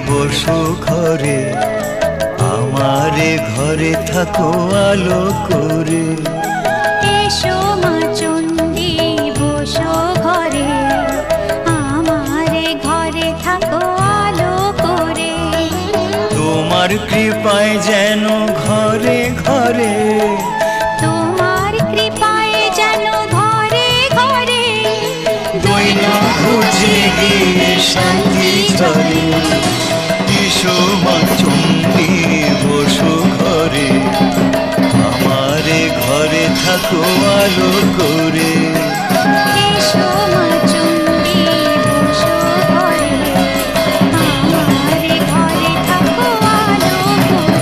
বসো ঘরে, আমারে ঘরে থাকো আলো করে। এসো মা চণ্ডী বসো ঘরে, আমারে ঘরে থাকো আলো করে। তোমার কৃপায় যেন ঘরে ঘরে, তোমার কৃপায় যেন ঘরে ঘরে দৈন খুঁজে গিয়ে শান্তি চলে। এসো মা চণ্ডী বসো ঘরে, আমারে ঘরে থাকো আলো করে। এসো মা চণ্ডী বসো ঘরে, আমারে ঘরে থাকো আলো করে।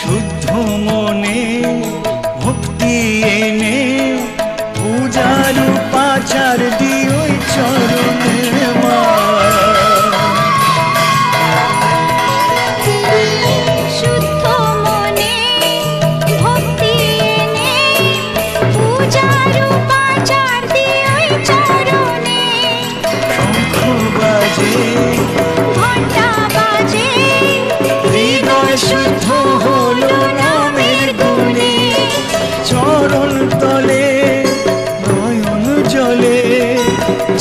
শুদ্ধ মনে ভক্তি এনে পূজার উপাচার দিও চরণে মা। শুদ্ধ মনে ভক্তি এনে পূজার উপাচার দিও চরণে। শঙ্খ বাজে ঘণ্টা বাজে হৃদয় শুদ্ধ হলো নামের গুণে। চরণ তলে নয়ন জলে,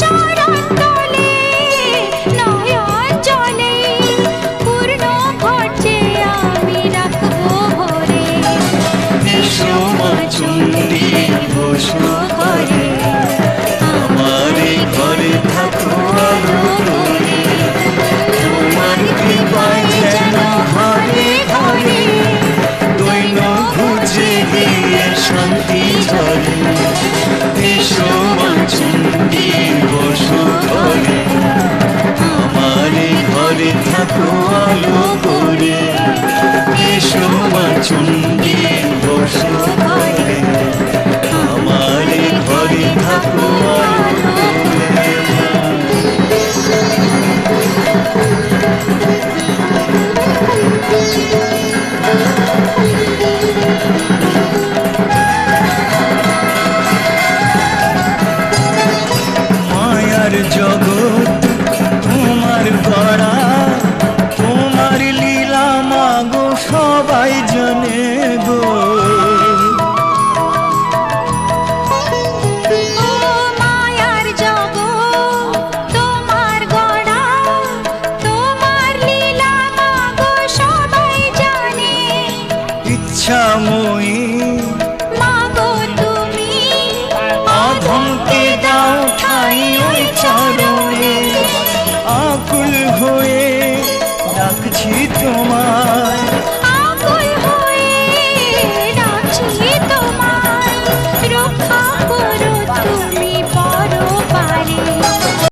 চরণ তলে নয়ন জলে পূর্ণ ঘটে আমি রাখবো ভরে। এসো মা চণ্ডী বসো ঘরে, আমারে ঘরে থাকো আলো করে। তোমার কৃপায় যেন ঘরে ঘরে দৈন খুঁজে গিয়ে শান্তি চলে। এসো মা চণ্ডী বসো ঘরে, আমারে ঘরে থাকো আলো করে। এসো মা চণ্ডী বসো ঘরে, আমারে ঘরে থাকো আলো করে। মায়ার জগ